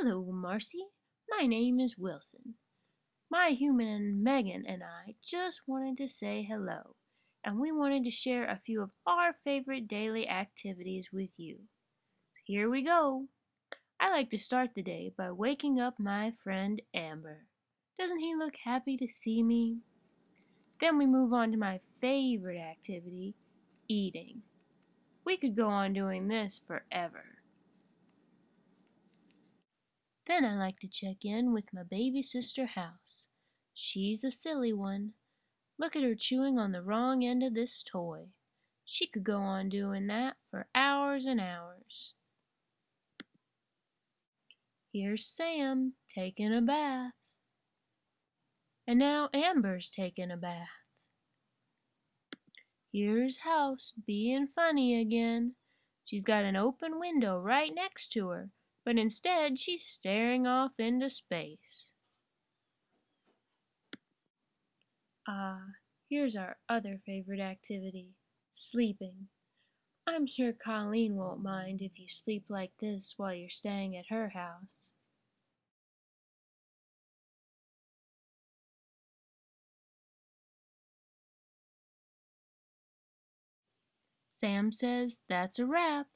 Hello, Marcy. My name is Wilson. My human Megan and I just wanted to say hello, and we wanted to share a few of our favorite daily activities with you. Here we go. I like to start the day by waking up my friend Amber. Doesn't he look happy to see me? Then we move on to my favorite activity, eating. We could go on doing this forever. Then I like to check in with my baby sister House. She's a silly one. Look at her chewing on the wrong end of this toy. She could go on doing that for hours and hours. Here's Sam taking a bath. And now Amber's taking a bath. Here's House being funny again. She's got an open window right next to her, but instead she's staring off into space. Here's our other favorite activity, sleeping. I'm sure Colleen won't mind if you sleep like this while you're staying at her house. Sam says that's a wrap.